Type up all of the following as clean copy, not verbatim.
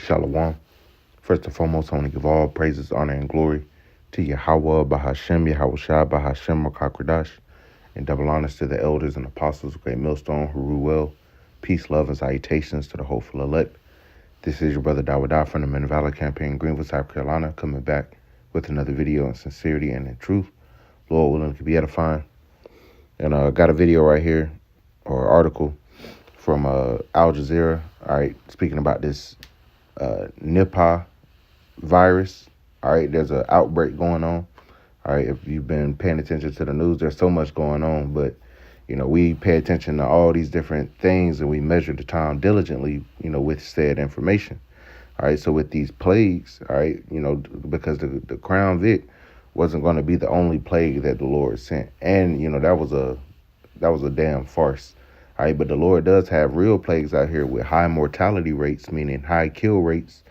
Shalom. First and foremost, I want to give all praises, honor, and glory to Yahweh, Bahashem, Yahushua, Bahashem, Makakradash, and double honors to the elders and apostles of Great Millstone who rule well. Peace, love, and salutations to the hopeful elect. This is your brother Dawadah from the Men of Valor campaign in Greenville, South Carolina, coming back with another video in sincerity and in truth. Lord willing, to be edifying. And I got a video right here, or article, from Al Jazeera, all right, speaking about this Nipah virus. All right, there's an outbreak going on. All right, if you've been paying attention to the news, there's so much going on, but we pay attention to all these different things and we measure the time diligently, with said information. All right, so with these plagues, all right, because the Crown Vic wasn't going to be the only plague that the Lord sent, and that was a damn farce. All right, but the Lord does have real plagues out here with high mortality rates, meaning high kill rates,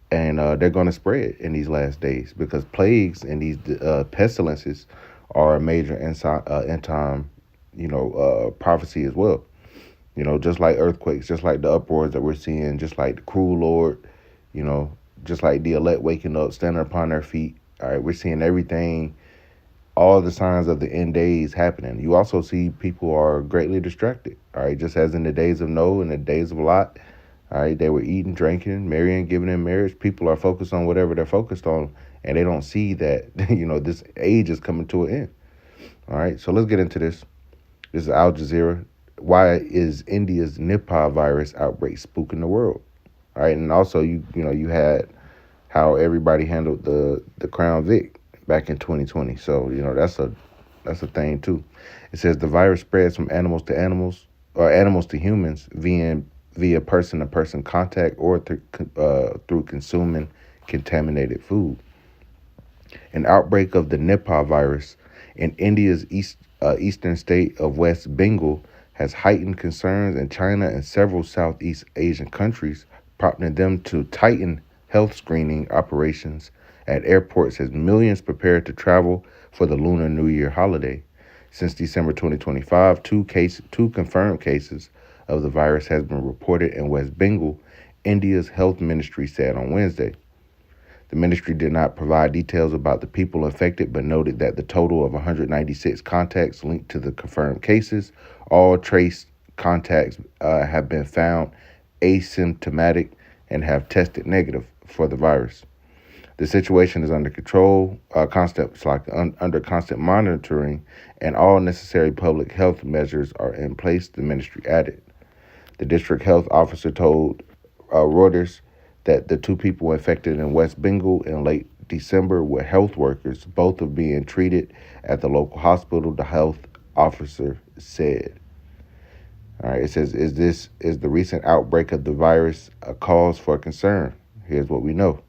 and they're going to spread in these last days because plagues and these pestilences are a major end time, prophecy as well. Just like earthquakes, just like the uproars that we're seeing, just like the cruel Lord, just like the elect waking up, standing upon their feet. All right, we're seeing everything, all the signs of the end days happening. You also see people are greatly distracted. All right, just as in the days of Noah and the days of Lot. All right, they were eating, drinking, marrying, giving in marriage. People are focused on whatever they're focused on, and they don't see that, this age is coming to an end. All right, so let's get into this. This is Al Jazeera. Why is India's Nipah virus outbreak spooking the world? All right, and also, you had how everybody handled the Crown Vic back in 2020. So, that's a thing, too. It says the virus spreads from animals to animals, or animals to humans via person-to-person contact or through consuming contaminated food. An outbreak of the Nipah virus in India's eastern state of West Bengal has heightened concerns in China and several Southeast Asian countries, prompting them to tighten health screening operations at airports as millions prepare to travel for the Lunar New Year holiday. Since December 2025, two confirmed cases of the virus has been reported in West Bengal, India's health ministry said on Wednesday. The ministry did not provide details about the people infected, but noted that the total of 196 contacts linked to the confirmed cases, all trace contacts have been found asymptomatic and have tested negative for the virus. The situation is under control, under constant monitoring, and all necessary public health measures are in place, the ministry added. The district health officer told Reuters that the two people infected in West Bengal in late December were health workers, both are being treated at the local hospital, the health officer said. All right, it says, is the recent outbreak of the virus a cause for concern? Here's what we know.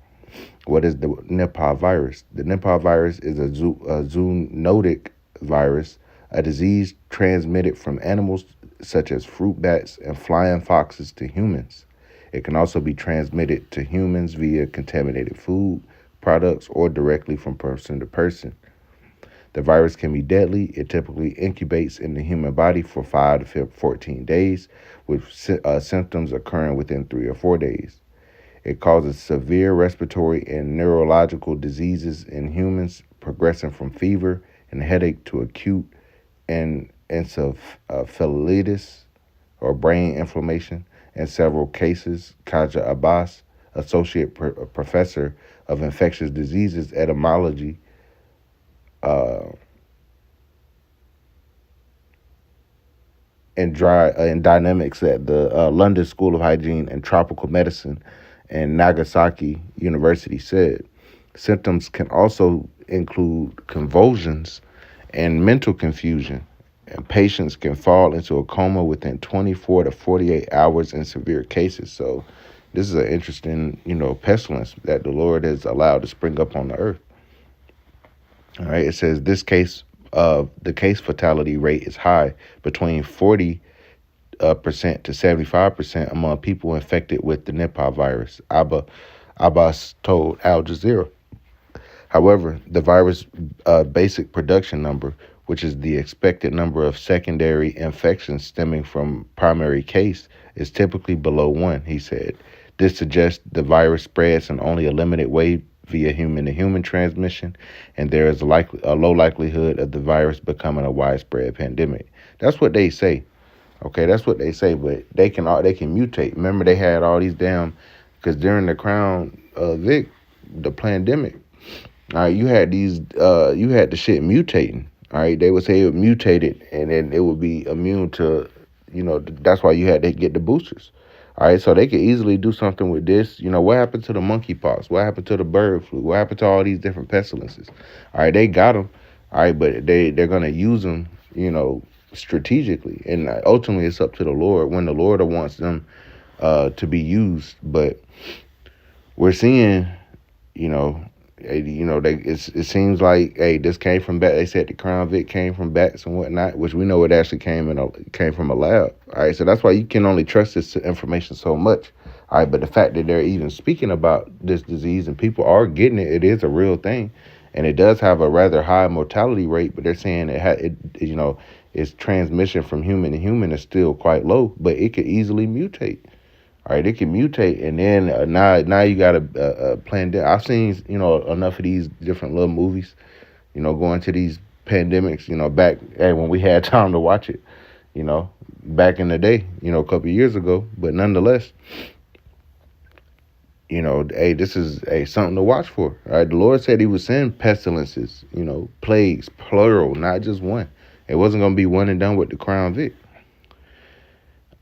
What is the Nipah virus? The Nipah virus is a zoonotic virus, a disease transmitted from animals such as fruit bats and flying foxes to humans. It can also be transmitted to humans via contaminated food products or directly from person to person. The virus can be deadly. It typically incubates in the human body for 5 to 14 days, with symptoms occurring within 3 or 4 days. It causes severe respiratory and neurological diseases in humans, progressing from fever and headache to acute encephalitis or brain inflammation. In several cases, Kaja Abbas, associate professor of infectious diseases etymology and dynamics at the London School of Hygiene and Tropical Medicine and Nagasaki University, said symptoms can also include convulsions and mental confusion, and patients can fall into a coma within 24 to 48 hours in severe cases. So this is an interesting, pestilence that the Lord has allowed to spring up on the earth. All right, it says the case fatality rate is high, between 40% to 75% among people infected with the Nipah virus, Abbas told Al Jazeera. However, the virus basic production number, which is the expected number of secondary infections stemming from primary case, is typically below 1, he said. This suggests the virus spreads in only a limited way via human to human transmission, and there is a low likelihood of the virus becoming a widespread pandemic. That's what they say. Okay, that's what they say, but they can mutate. Remember, they had all these damn because during the Crown Vic, the pandemic. All right, you had the shit mutating. All right, they would say it mutated, and then it would be immune to, that's why you had to get the boosters. All right, so they could easily do something with this. What happened to the monkeypox? What happened to the bird flu? What happened to all these different pestilences? All right, they got them. All right, but they're gonna use them, strategically, and ultimately it's up to the Lord when the Lord wants them to be used. But we're seeing, you know, it seems like, hey, this came from bat. They said the Crown Vic came from bats and whatnot, which we know it actually came from a lab. All right, so that's why you can only trust this information so much. All right, but the fact that they're even speaking about this disease and people are getting it, it is a real thing, and it does have a rather high mortality rate. But they're saying its transmission from human to human is still quite low, but it could easily mutate. All right, it can mutate, and then now you got a pandemic. I've seen enough of these different little movies, going to these pandemics. Back when we had time to watch it, back in the day, a couple of years ago. But nonetheless, hey, this is something to watch for. All right, the Lord said He would send pestilences, plagues, plural, not just one. It wasn't going to be one and done with the Crown Vic.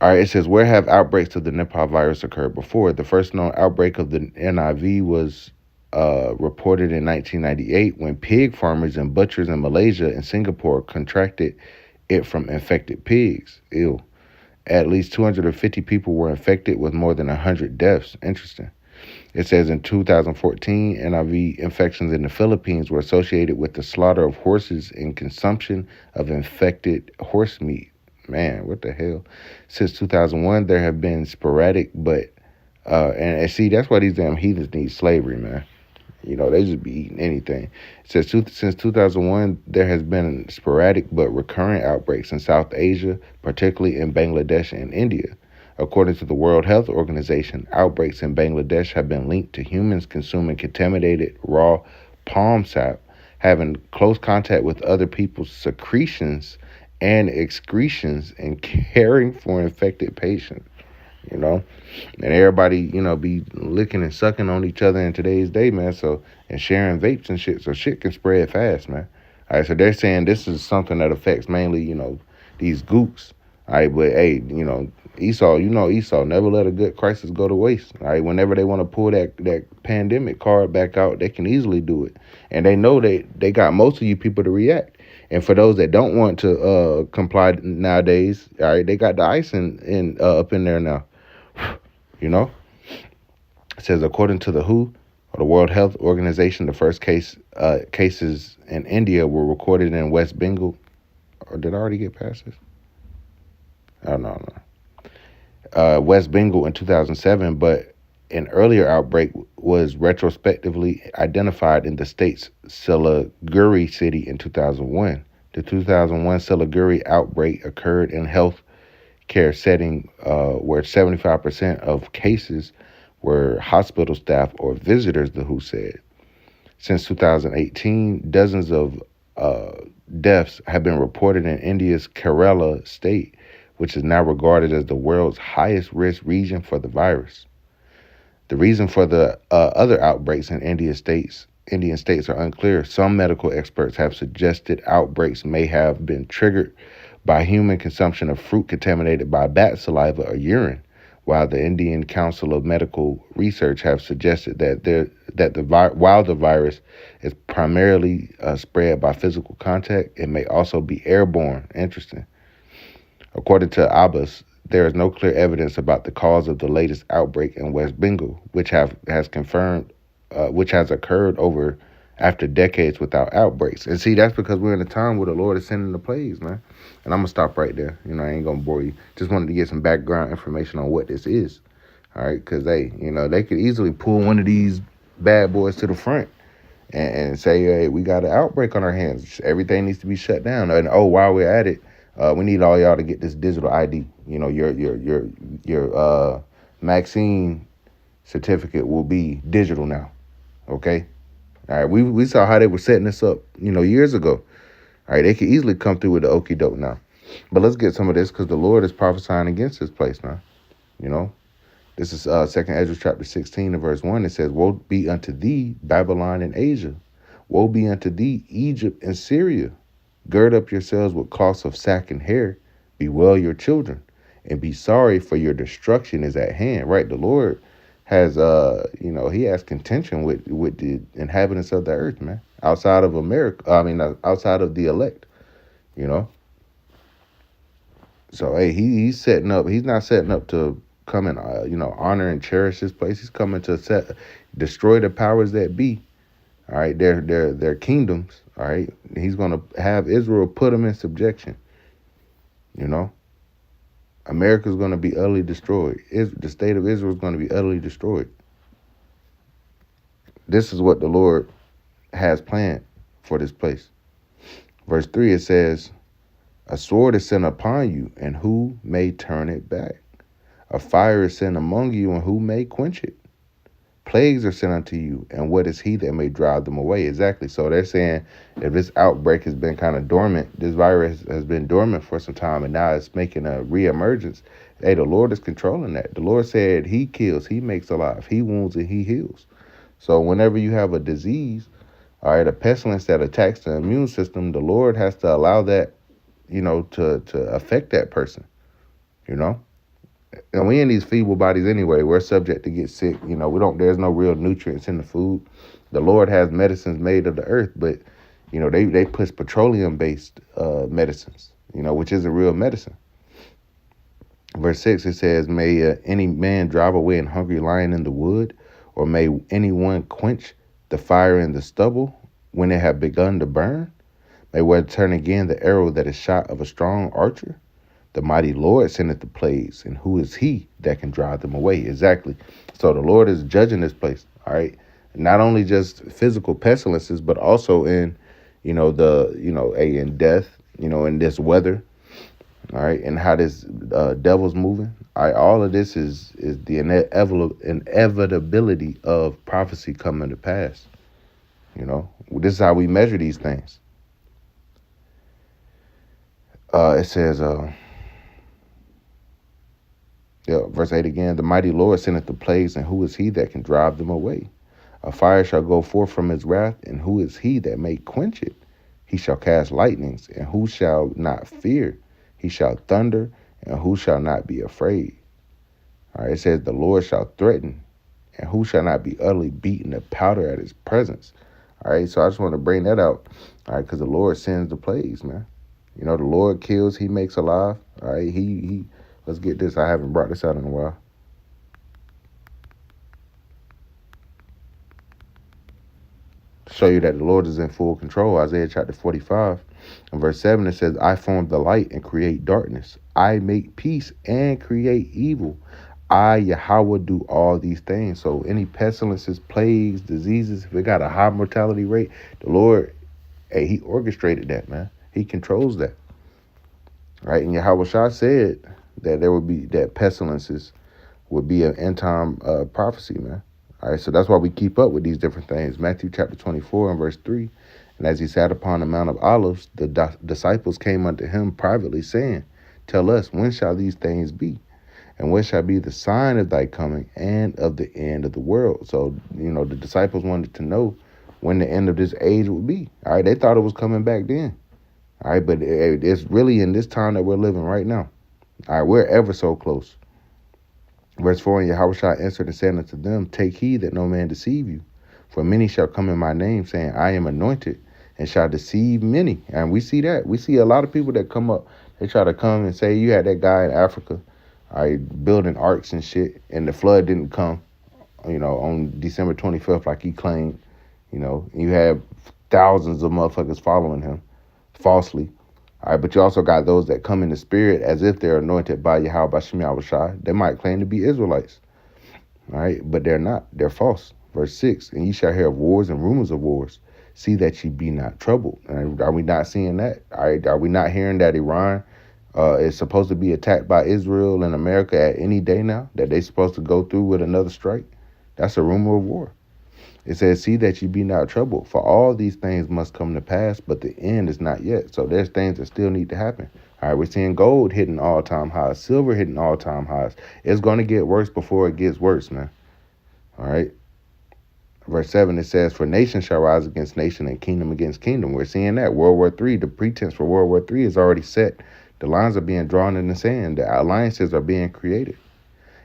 All right, it says, where have outbreaks of the Nipah virus occurred before? The first known outbreak of the NIV was reported in 1998 when pig farmers and butchers in Malaysia and Singapore contracted it from infected pigs. Ew. At least 250 people were infected with more than 100 deaths. Interesting. It says in 2014, NIV infections in the Philippines were associated with the slaughter of horses and consumption of infected horse meat. Man, what the hell? Since 2001, there have been sporadic, but and see, that's why these damn heathens need slavery, man. They just be eating anything. It says since 2001, there has been sporadic but recurrent outbreaks in South Asia, particularly in Bangladesh and India. According to the World Health Organization, outbreaks in Bangladesh have been linked to humans consuming contaminated raw palm sap, having close contact with other people's secretions and excretions, and caring for infected patients, and everybody, be licking and sucking on each other in today's day, man. So, and sharing vapes and shit, so shit can spread fast, man. All right, so they're saying this is something that affects mainly, these gooks. All right, but hey, Esau, Esau never let a good crisis go to waste. All right, whenever they want to pull that pandemic card back out, they can easily do it, and they know they got most of you people to react. And for those that don't want to comply nowadays, all right, they got the ice up in there now. It says, according to the WHO, or the World Health Organization, the first cases in India were recorded in West Bengal. Or did I already get past this? Oh, no. West Bengal in 2007, but an earlier outbreak was retrospectively identified in the state's Siliguri city in 2001. The 2001 Siliguri outbreak occurred in health care setting where 75% of cases were hospital staff or visitors, the WHO said. Since 2018, dozens of deaths have been reported in India's Kerala state, which is now regarded as the world's highest risk region for the virus. The reason for the other outbreaks in Indian states are unclear. Some medical experts have suggested outbreaks may have been triggered by human consumption of fruit contaminated by bat saliva or urine, while the Indian Council of Medical Research have suggested while the virus is primarily spread by physical contact, it may also be airborne. Interesting. According to Abbas, there is no clear evidence about the cause of the latest outbreak in West Bengal, which has occurred after decades without outbreaks. And see, that's because we're in a time where the Lord is sending the plagues, man. And I'm gonna stop right there. I ain't gonna bore you. Just wanted to get some background information on what this is. All right, because they could easily pull one of these bad boys to the front and say, hey, we got an outbreak on our hands. Everything needs to be shut down. And while we're at it, we need all y'all to get this digital ID. Your Maxine certificate will be digital now. Okay. All right. We saw how they were setting this up, years ago. All right. They could easily come through with the okie doke now. But let's get some of this because the Lord is prophesying against this place now. You know, this is 2nd Ezra chapter 16 and verse 1. It says, "Woe be unto thee, Babylon and Asia. Woe be unto thee, Egypt and Syria. Gird up yourselves with cloths of sack and hair. Bewail your children, and be sorry, for your destruction is at hand." Right? The Lord has, he has contention with the inhabitants of the earth, man. Outside of America, outside of the elect, you know. So, hey, he's setting up. He's not setting up to come and, honor and cherish this place. He's coming to destroy the powers that be. All right, their kingdoms. All right, he's gonna have Israel put them in subjection. You know, America's gonna be utterly destroyed. The state of Israel is gonna be utterly destroyed. This is what the Lord has planned for this place. Verse 3, it says, "A sword is sent upon you, and who may turn it back? A fire is sent among you, and who may quench it? Plagues are sent unto you, and what is he that may drive them away?" Exactly. So they're saying if this outbreak has been kind of dormant, this virus has been dormant for some time, and now it's making a reemergence. Hey, the Lord is controlling that. The Lord said he kills, he makes alive, he wounds, and he heals. So whenever you have a disease, all right, a pestilence that attacks the immune system, the Lord has to allow that, to affect that person, And we in these feeble bodies anyway. We're subject to get sick. There's no real nutrients in the food. The Lord has medicines made of the earth, but, they push petroleum-based medicines, which isn't real medicine. Verse 6, it says, "May any man drive away an hungry lion in the wood, or may anyone quench the fire in the stubble when it have begun to burn? May one turn again the arrow that is shot of a strong archer? The mighty Lord sendeth the plagues, and who is he that can drive them away?" Exactly. So the Lord is judging this place, all right? Not only just physical pestilences, but also in, in death, in this weather, all right, and how this devil's moving. All right, all of this is the inevitability of prophecy coming to pass. This is how we measure these things. It says, verse 8 again, "The mighty Lord sendeth the plagues, and who is he that can drive them away? A fire shall go forth from his wrath, and who is he that may quench it? He shall cast lightnings, and who shall not fear? He shall thunder, and who shall not be afraid?" All right, it says, "The Lord shall threaten, and who shall not be utterly beaten to powder at his presence?" All right, so I just want to bring that out, all right, because the Lord sends the plagues, man. The Lord kills, he makes alive. All right, he let's get this. I haven't brought this out in a while. Show you that the Lord is in full control. Isaiah chapter 45 and verse 7, it says, "I form the light and create darkness. I make peace and create evil. I, Yahweh, do all these things." So any pestilences, plagues, diseases, if it got a high mortality rate, the Lord, hey, he orchestrated that, man. He controls that. Right? And Yahweh Shah said that that pestilences would be an end time prophecy, man. All right, so that's why we keep up with these different things. Matthew chapter 24 and verse 3, "And as he sat upon the Mount of Olives, the disciples came unto him privately, saying, Tell us, when shall these things be? And what shall be the sign of thy coming and of the end of the world?" So, the disciples wanted to know when the end of this age would be. All right, they thought it was coming back then. All right, but it's really in this time that we're living right now. All right, we're ever so close. Verse 4, "And Yahushua answered and said unto them, Take heed that no man deceive you. For many shall come in my name, saying, I am anointed, and shall deceive many." And we see that. We see a lot of people that come up. They try to come and say, you had that guy in Africa, all right, building arks and shit, and the flood didn't come, on December 25th like he claimed. You have thousands of motherfuckers following him falsely. All right, but you also got those that come in the spirit as if they're anointed by Yahweh Bashem Yahushua. They might claim to be Israelites. All right, but they're not. They're false. Verse 6, "And ye shall hear of wars and rumors of wars. See that ye be not troubled." And are we not seeing that? All right, are we not hearing that Iran is supposed to be attacked by Israel and America at any day now? That they're supposed to go through with another strike? That's a rumor of war. It says, see that you be not troubled, for all these things must come to pass, but the end is not yet. So there's things that still need to happen. All right, we're seeing gold hitting all-time highs, silver hitting all-time highs. It's going to get worse before it gets worse, man. All right. Verse 7, it says, for nation shall rise against nation and kingdom against kingdom. We're seeing that. World War III, the pretense for World War III is already set. The lines are being drawn in the sand. The alliances are being created.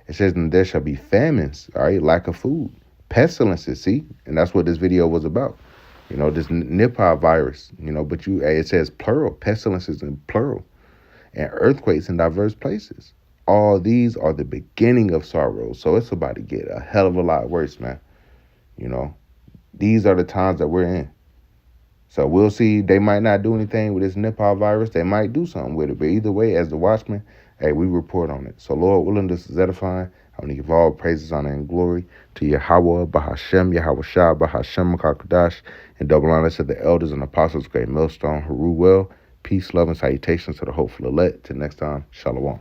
It says, and there shall be famines, all right, lack of food. Pestilences, see? And that's what this video was about. You know, this Nipah virus, you know, but it says plural, pestilences in plural, and earthquakes in diverse places. All these are the beginning of sorrows. So it's about to get a hell of a lot worse, man. You know, these are the times that we're in. So we'll see. They might not do anything with this Nipah virus. They might do something with it. But either way, as the watchman, hey, we report on it. So Lord willing, this is edifying. I want to give all praises, honor, and glory to Yahweh, Bahashem, Yahweh Shah, Bahashem, Makakadash, and double honor to the elders and apostles, great millstone, who rule well. Peace, love, and salutations to the hopeful elect. Till next time, Shalom.